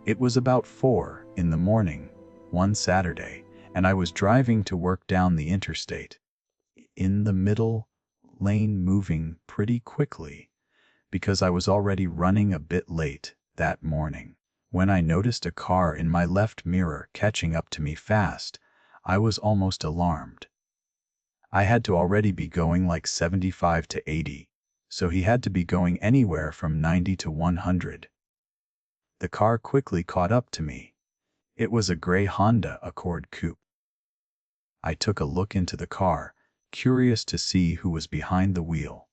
It was about 4 in the morning, one Saturday, and I was driving to work down the interstate, in the middle lane, moving pretty quickly because I was already running a bit late that morning. When I noticed a car in my left mirror catching up to me fast, I was almost alarmed. I had to already be going like 75 to 80, so he had to be going anywhere from 90 to 100. The car quickly caught up to me. It was a gray Honda Accord coupe. I took a look into the car, curious to see who was behind the wheel.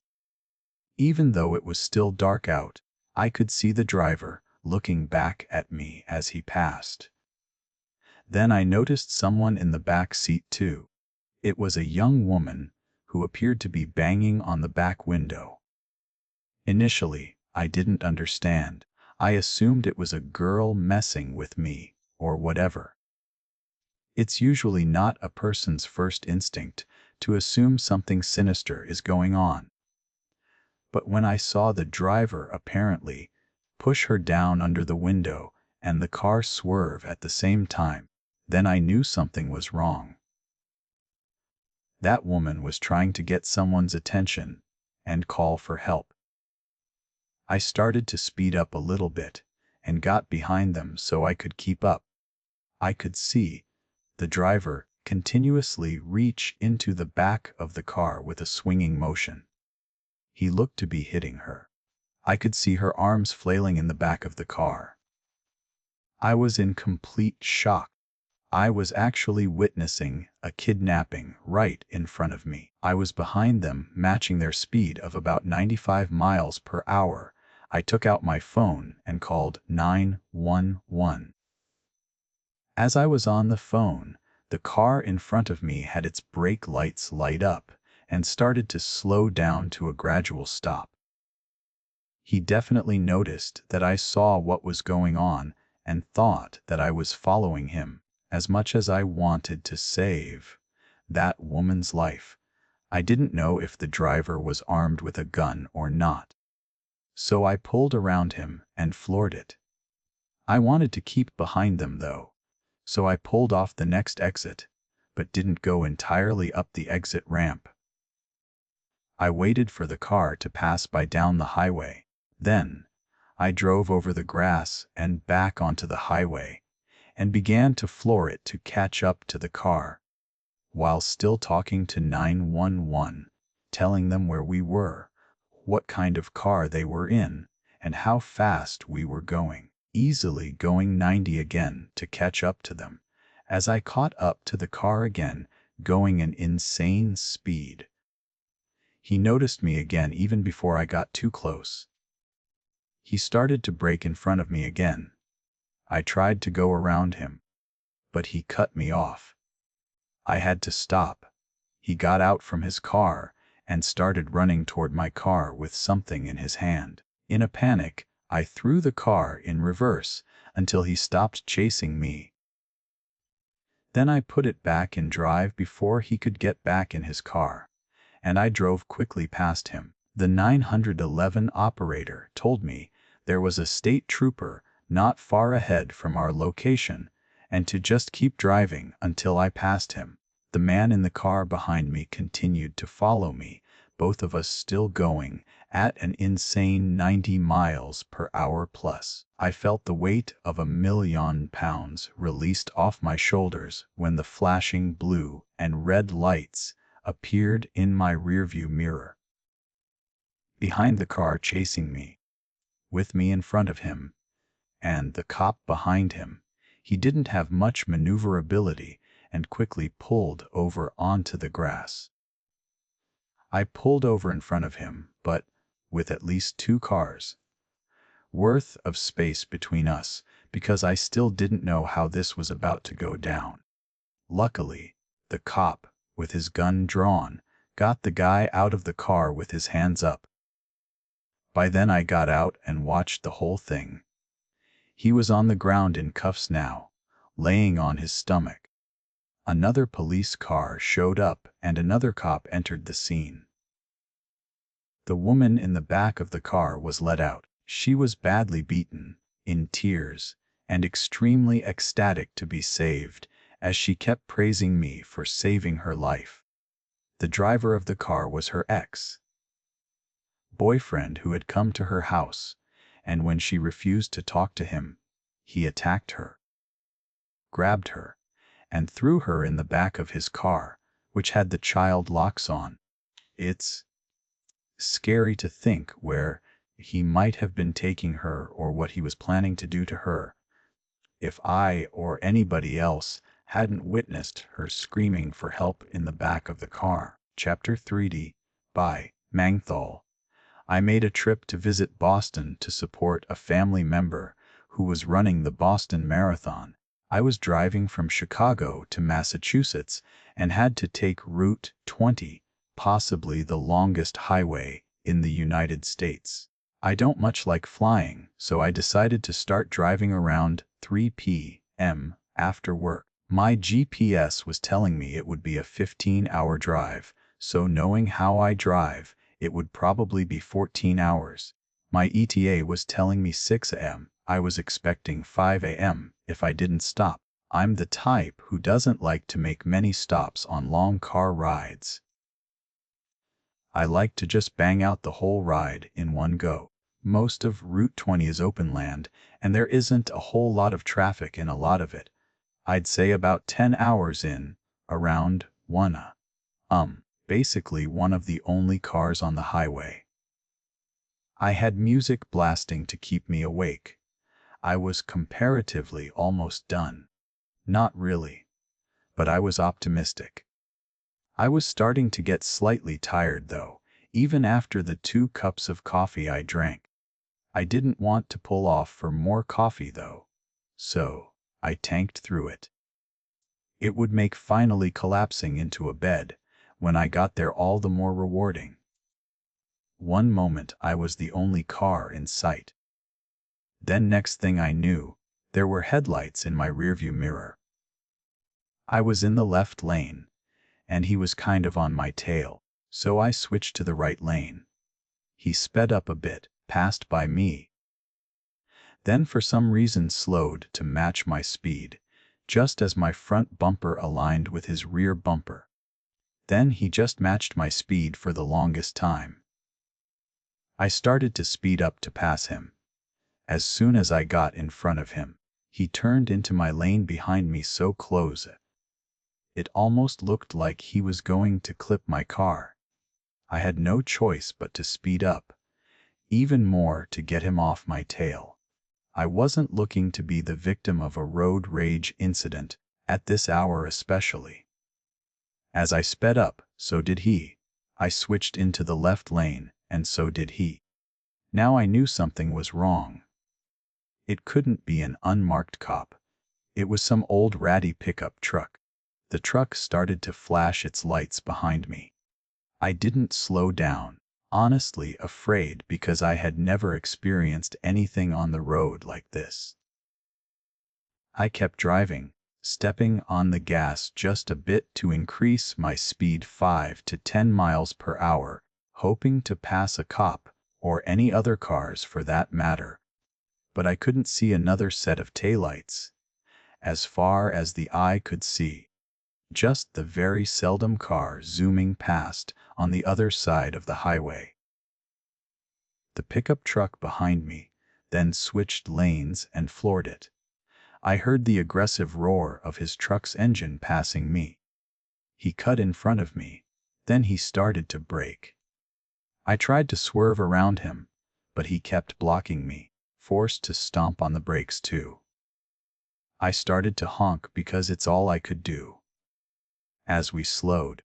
Even though it was still dark out, I could see the driver looking back at me as he passed. Then I noticed someone in the back seat too. It was a young woman who appeared to be banging on the back window. Initially, I didn't understand. I assumed it was a girl messing with me or whatever. It's usually not a person's first instinct to assume something sinister is going on. But when I saw the driver apparently push her down under the window and the car swerve at the same time, then I knew something was wrong. That woman was trying to get someone's attention and call for help. I started to speed up a little bit and got behind them so I could keep up. I could see the driver continuously reach into the back of the car with a swinging motion. He looked to be hitting her. I could see her arms flailing in the back of the car. I was in complete shock. I was actually witnessing a kidnapping right in front of me. I was behind them, matching their speed of about 95 miles per hour. I took out my phone and called 911. As I was on the phone, the car in front of me had its brake lights light up and started to slow down to a gradual stop. He definitely noticed that I saw what was going on and thought that I was following him. As much as I wanted to save that woman's life, I didn't know if the driver was armed with a gun or not. So I pulled around him and floored it. I wanted to keep behind them though, so I pulled off the next exit, but didn't go entirely up the exit ramp. I waited for the car to pass by down the highway. Then, I drove over the grass and back onto the highway, and began to floor it to catch up to the car, while still talking to 911, telling them where we were, what kind of car they were in, and how fast we were going, easily going 90 again to catch up to them. As I caught up to the car again, going an insane speed. He noticed me again even before I got too close. He started to brake in front of me again. I tried to go around him, but he cut me off. I had to stop. He got out from his car and started running toward my car with something in his hand. In a panic, I threw the car in reverse until he stopped chasing me. Then I put it back in drive before he could get back in his car, and I drove quickly past him. The 911 operator told me there was a state trooper not far ahead from our location, and to just keep driving until I passed him. The man in the car behind me continued to follow me, both of us still going at an insane 90 miles per hour plus. I felt the weight of 1,000,000 pounds released off my shoulders when the flashing blue and red lights appeared in my rearview mirror. Behind the car chasing me, with me in front of him, and the cop behind him, he didn't have much maneuverability and quickly pulled over onto the grass. I pulled over in front of him, but with at least 2 cars worth of space between us, because I still didn't know how this was about to go down. Luckily, the cop, with his gun drawn, got the guy out of the car with his hands up. By then I got out and watched the whole thing. He was on the ground in cuffs now, laying on his stomach. Another police car showed up and another cop entered the scene. The woman in the back of the car was let out. She was badly beaten, in tears, and extremely ecstatic to be saved, as she kept praising me for saving her life. The driver of the car was her ex-boyfriend who had come to her house, and when she refused to talk to him, he attacked her, grabbed her, and threw her in the back of his car, which had the child locks on. It's scary to think where he might have been taking her or what he was planning to do to her. If I or anybody else hadn't witnessed her screaming for help in the back of the car. Chapter 3D by Mangthal. I made a trip to visit Boston to support a family member who was running the Boston Marathon. I was driving from Chicago to Massachusetts and had to take Route 20, possibly the longest highway in the United States. I don't much like flying, so I decided to start driving around 3 p.m. after work. My GPS was telling me it would be a 15-hour drive, so knowing how I drive, it would probably be 14 hours. My ETA was telling me 6 a.m. I was expecting 5 a.m. if I didn't stop. I'm the type who doesn't like to make many stops on long car rides. I like to just bang out the whole ride in one go. Most of Route 20 is open land, and there isn't a whole lot of traffic in a lot of it. I'd say about 10 hours in, around basically one of the only cars on the highway. I had music blasting to keep me awake. I was comparatively almost done. Not really, but I was optimistic. I was starting to get slightly tired though, even after the 2 cups of coffee I drank. I didn't want to pull off for more coffee though, so I tanked through it. It would make finally collapsing into a bed when I got there all the more rewarding. One moment I was the only car in sight. Then next thing I knew, there were headlights in my rearview mirror. I was in the left lane, and he was kind of on my tail, so I switched to the right lane. He sped up a bit, passed by me, then for some reason slowed to match my speed, just as my front bumper aligned with his rear bumper. Then he just matched my speed for the longest time. I started to speed up to pass him. As soon as I got in front of him, he turned into my lane behind me so close it almost looked like he was going to clip my car. I had no choice but to speed up, even more to get him off my tail. I wasn't looking to be the victim of a road rage incident, at this hour especially. As I sped up, so did he. I switched into the left lane, and so did he. Now I knew something was wrong. It couldn't be an unmarked cop. It was some old ratty pickup truck. The truck started to flash its lights behind me. I didn't slow down, honestly afraid because I had never experienced anything on the road like this. I kept driving, stepping on the gas just a bit to increase my speed 5 to 10 miles per hour, hoping to pass a cop, or any other cars for that matter. But I couldn't see another set of taillights, as far as the eye could see. Just the very seldom car zooming past on the other side of the highway. The pickup truck behind me then switched lanes and floored it. I heard the aggressive roar of his truck's engine passing me. He cut in front of me, then he started to brake. I tried to swerve around him, but he kept blocking me, forced to stomp on the brakes too. I started to honk because it's all I could do. As we slowed,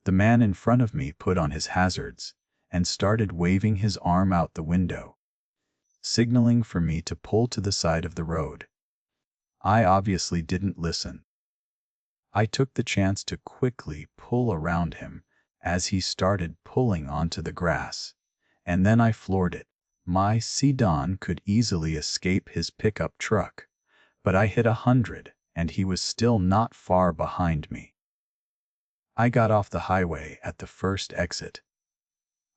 the man in front of me put on his hazards and started waving his arm out the window, signaling for me to pull to the side of the road. I obviously didn't listen. I took the chance to quickly pull around him as he started pulling onto the grass, and then I floored it. My sedan could easily escape his pickup truck, but I hit 100 and he was still not far behind me. I got off the highway at the first exit.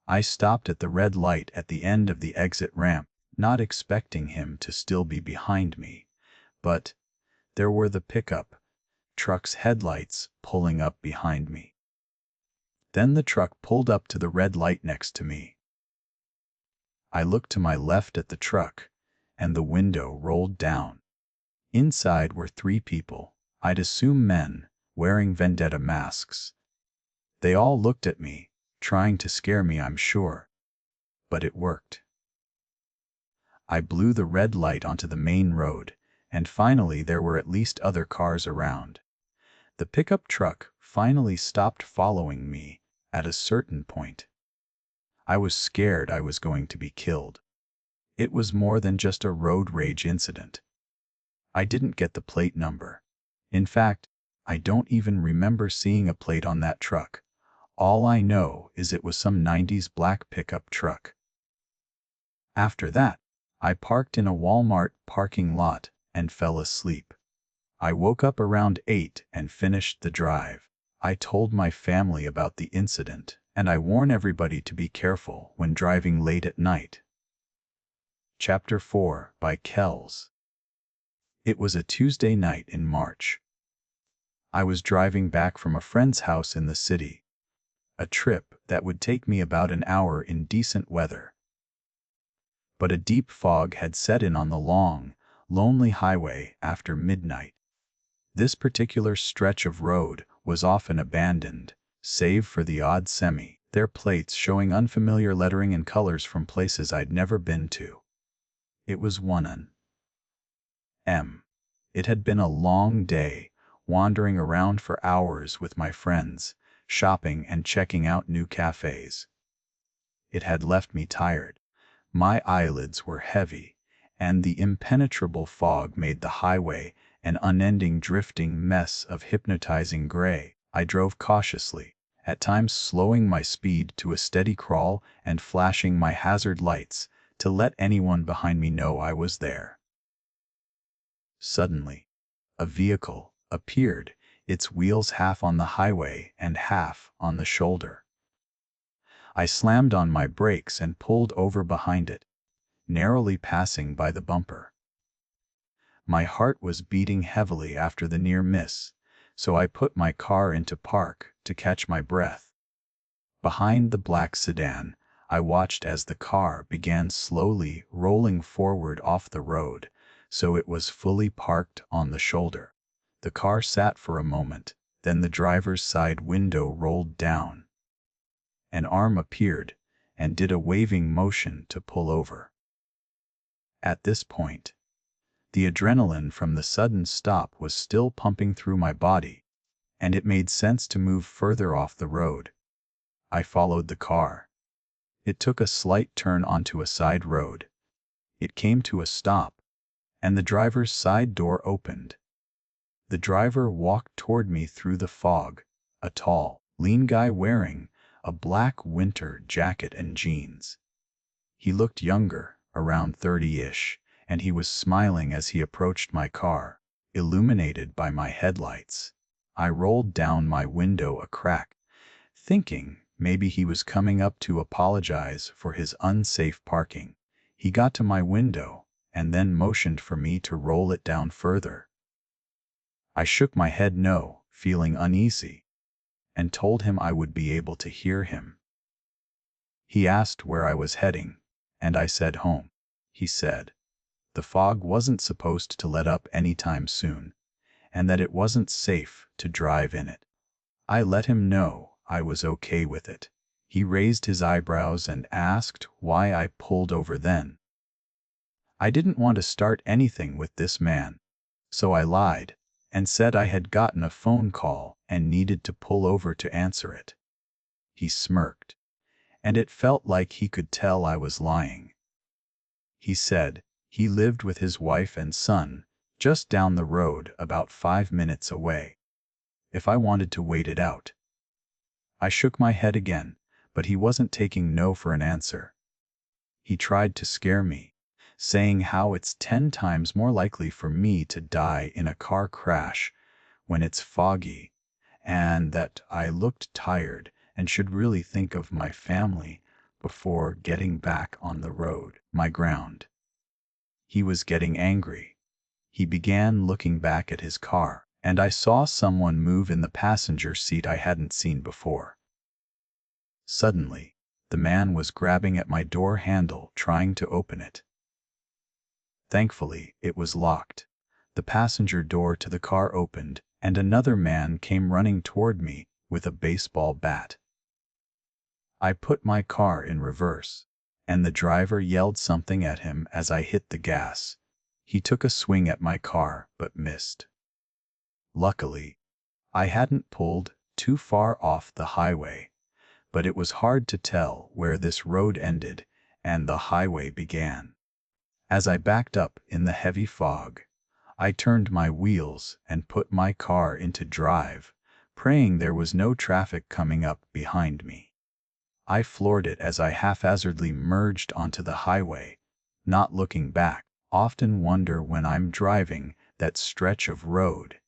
I stopped at the red light at the end of the exit ramp. not expecting him to still be behind me, but there were the pickup truck's headlights pulling up behind me. Then the truck pulled up to the red light next to me. I looked to my left at the truck, and the window rolled down. Inside were 3 people, I'd assume men, wearing vendetta masks. They all looked at me, trying to scare me, I'm sure. But it worked. I blew the red light onto the main road, and finally there were at least other cars around. The pickup truck finally stopped following me at a certain point. I was scared I was going to be killed. It was more than just a road rage incident. I didn't get the plate number. In fact, I don't even remember seeing a plate on that truck. All I know is it was some 90s black pickup truck. After that, I parked in a Walmart parking lot and fell asleep. I woke up around 8 and finished the drive. I told my family about the incident, and I warn everybody to be careful when driving late at night. Chapter 4 by Kells. It was a Tuesday night in March. I was driving back from a friend's house in the city, a trip that would take me about an hour in decent weather. But a deep fog had set in on the long, lonely highway after midnight. This particular stretch of road was often abandoned, save for the odd semi, their plates showing unfamiliar lettering and colors from places I'd never been to. It was 1 a.m. It had been a long day, wandering around for hours with my friends, shopping and checking out new cafes. It had left me tired. My eyelids were heavy, and the impenetrable fog made the highway an unending drifting mess of hypnotizing gray. I drove cautiously, at times slowing my speed to a steady crawl and flashing my hazard lights to let anyone behind me know I was there. Suddenly, a vehicle appeared, its wheels half on the highway and half on the shoulder. I slammed on my brakes and pulled over behind it, narrowly passing by the bumper. My heart was beating heavily after the near miss, so I put my car into park to catch my breath. Behind the black sedan, I watched as the car began slowly rolling forward off the road, so it was fully parked on the shoulder. The car sat for a moment, then the driver's side window rolled down. An arm appeared and did a waving motion to pull over. At this point, the adrenaline from the sudden stop was still pumping through my body, and it made sense to move further off the road. I followed the car. It took a slight turn onto a side road. It came to a stop, and the driver's side door opened. The driver walked toward me through the fog, a tall, lean guy wearing a black winter jacket and jeans. He looked younger, around 30-ish, and he was smiling as he approached my car, illuminated by my headlights. I rolled down my window a crack, thinking maybe he was coming up to apologize for his unsafe parking. He got to my window and then motioned for me to roll it down further. I shook my head no, feeling uneasy, and told him I would be able to hear him. He asked where I was heading, and I said home. He said the fog wasn't supposed to let up anytime soon, and that it wasn't safe to drive in it. I let him know I was okay with it. He raised his eyebrows and asked why I pulled over then. I didn't want to start anything with this man, so I lied and said I had gotten a phone call and needed to pull over to answer it. He smirked, and it felt like he could tell I was lying. He said he lived with his wife and son just down the road about 5 minutes away. If I wanted to wait it out. I shook my head again, but he wasn't taking no for an answer. He tried to scare me, saying how it's 10 times more likely for me to die in a car crash when it's foggy, and that I looked tired and should really think of my family before getting back on the road, my ground. He was getting angry. He began looking back at his car, and I saw someone move in the passenger seat I hadn't seen before. Suddenly, the man was grabbing at my door handle, trying to open it. Thankfully, it was locked. The passenger door to the car opened, and another man came running toward me with a baseball bat. I put my car in reverse, and the driver yelled something at him as I hit the gas. He took a swing at my car, but missed. Luckily, I hadn't pulled too far off the highway, but it was hard to tell where this road ended and the highway began. As I backed up in the heavy fog, I turned my wheels and put my car into drive, praying there was no traffic coming up behind me. I floored it as I haphazardly merged onto the highway, not looking back. Often wonder when I'm driving that stretch of road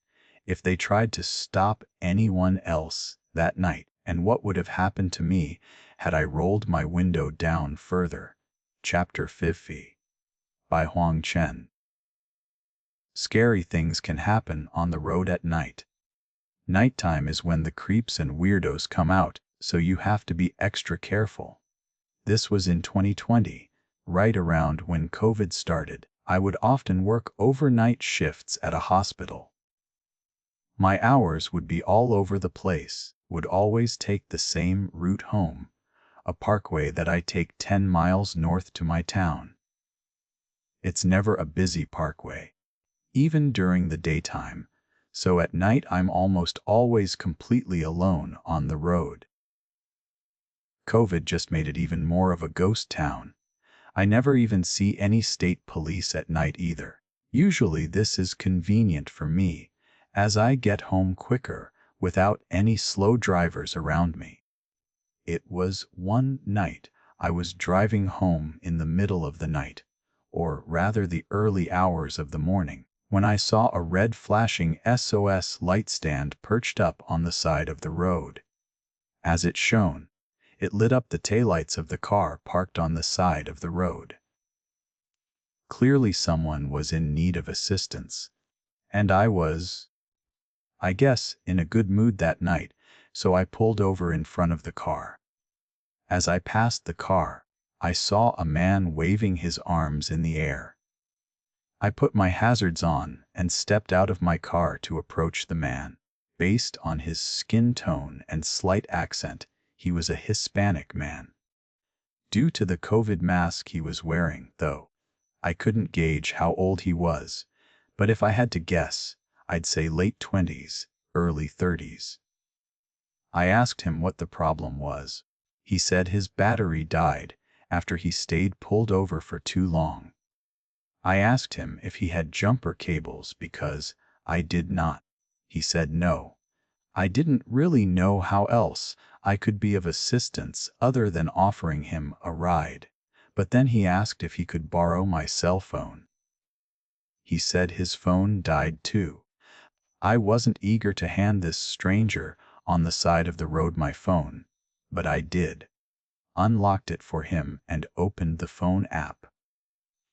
if they tried to stop anyone else that night, and what would have happened to me had I rolled my window down further. Chapter 50 by Huang Chen. Scary things can happen on the road at night. Nighttime is when the creeps and weirdos come out, so you have to be extra careful. This was in 2020, right around when COVID started. I would often work overnight shifts at a hospital. My hours would be all over the place, would always take the same route home, a parkway that I take 10 miles north to my town. It's never a busy parkway, even during the daytime, so at night I'm almost always completely alone on the road. COVID just made it even more of a ghost town. I never even see any state police at night either. Usually this is convenient for me, as I get home quicker without any slow drivers around me. It was one night I was driving home in the middle of the night, or rather the early hours of the morning, when I saw a red flashing SOS light stand perched up on the side of the road. As it shone, it lit up the taillights of the car parked on the side of the road. Clearly someone was in need of assistance, and I was, I guess, in a good mood that night, so I pulled over in front of the car. As I passed the car, I saw a man waving his arms in the air. I put my hazards on and stepped out of my car to approach the man. Based on his skin tone and slight accent, he was a Hispanic man. Due to the COVID mask he was wearing, though, I couldn't gauge how old he was, but if I had to guess, I'd say late 20s, early 30s. I asked him what the problem was. He said his battery died after he stayed pulled over for too long. I asked him if he had jumper cables because I did not. He said no. I didn't really know how else I could be of assistance other than offering him a ride, but then he asked if he could borrow my cell phone. He said his phone died too. I wasn't eager to hand this stranger on the side of the road my phone, but I did. Unlocked it for him and opened the phone app.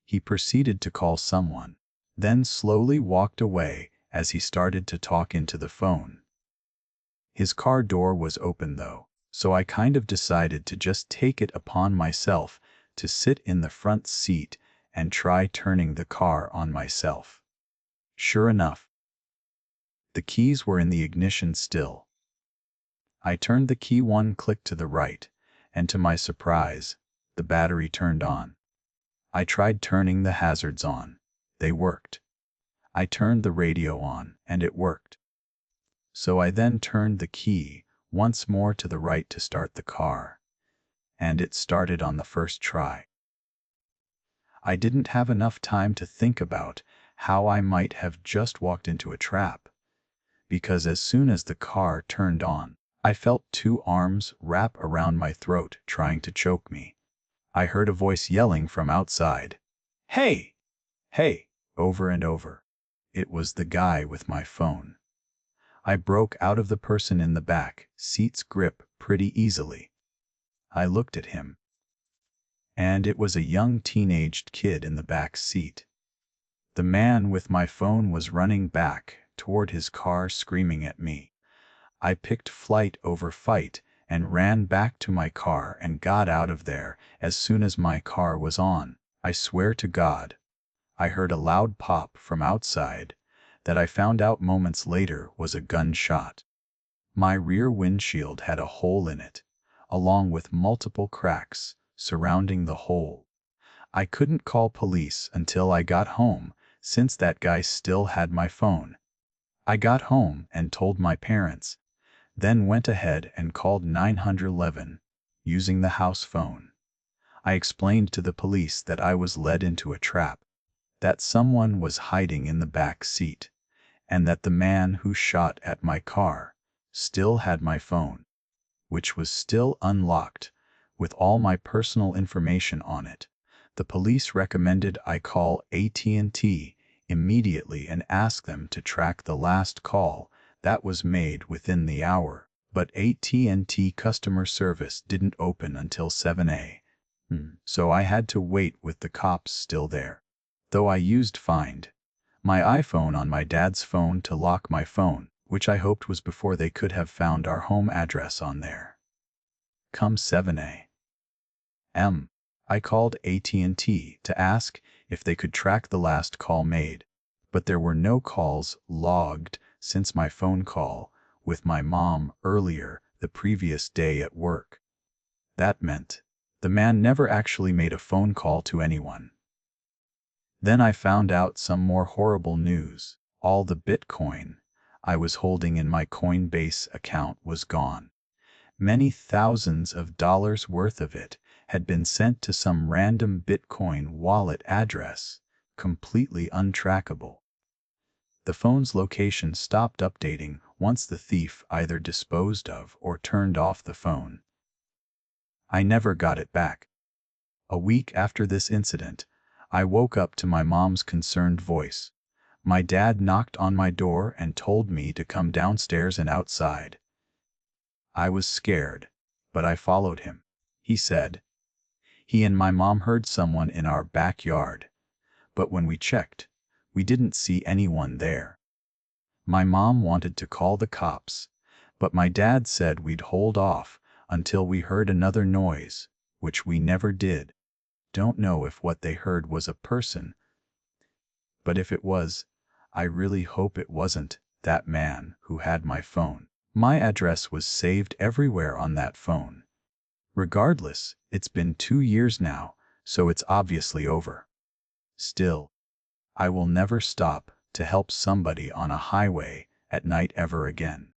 He proceeded to call someone, then slowly walked away as he started to talk into the phone. His car door was open though, so I kind of decided to just take it upon myself to sit in the front seat and try turning the car on myself. Sure enough, the keys were in the ignition still. I turned the key one click to the right, and to my surprise, the battery turned on. I tried turning the hazards on. They worked. I turned the radio on, and it worked. So I then turned the key once more to the right to start the car, and it started on the first try. I didn't have enough time to think about how I might have just walked into a trap, because as soon as the car turned on, I felt two arms wrap around my throat trying to choke me. I heard a voice yelling from outside, "Hey! Hey!" over and over. It was the guy with my phone. I broke out of the person in the back seat's grip pretty easily. I looked at him, and it was a young teenaged kid in the back seat. The man with my phone was running back toward his car screaming at me. I picked flight over fight and ran back to my car and got out of there as soon as my car was on. I swear to God, I heard a loud pop from outside that I found out moments later was a gunshot. My rear windshield had a hole in it, along with multiple cracks surrounding the hole. I couldn't call police until I got home, since that guy still had my phone. I got home and told my parents, then went ahead and called 911 using the house phone. I explained to the police that I was led into a trap, that someone was hiding in the back seat, and that the man who shot at my car still had my phone, which was still unlocked, with all my personal information on it. The police recommended I call AT&T immediately and ask them to track the last call that was made within the hour, but AT&T customer service didn't open until 7 a.m. So I had to wait with the cops still there. Though I used Find My iPhone on my dad's phone to lock my phone, which I hoped was before they could have found our home address on there. Come 7 a.m. I called AT&T to ask if they could track the last call made, but there were no calls logged since my phone call with my mom earlier the previous day at work. That meant the man never actually made a phone call to anyone. Then I found out some more horrible news. All the Bitcoin I was holding in my Coinbase account was gone. Many thousands of dollars worth of it had been sent to some random Bitcoin wallet address, completely untrackable. The phone's location stopped updating once the thief either disposed of or turned off the phone. I never got it back. A week after this incident, I woke up to my mom's concerned voice. My dad knocked on my door and told me to come downstairs and outside. I was scared, but I followed him. He said he and my mom heard someone in our backyard, but when we checked, we didn't see anyone there. My mom wanted to call the cops, but my dad said we'd hold off until we heard another noise, which we never did. Don't know if what they heard was a person, but if it was, I really hope it wasn't that man who had my phone. My address was saved everywhere on that phone. Regardless, it's been 2 years now, so it's obviously over. Still, I will never stop to help somebody on a highway at night ever again.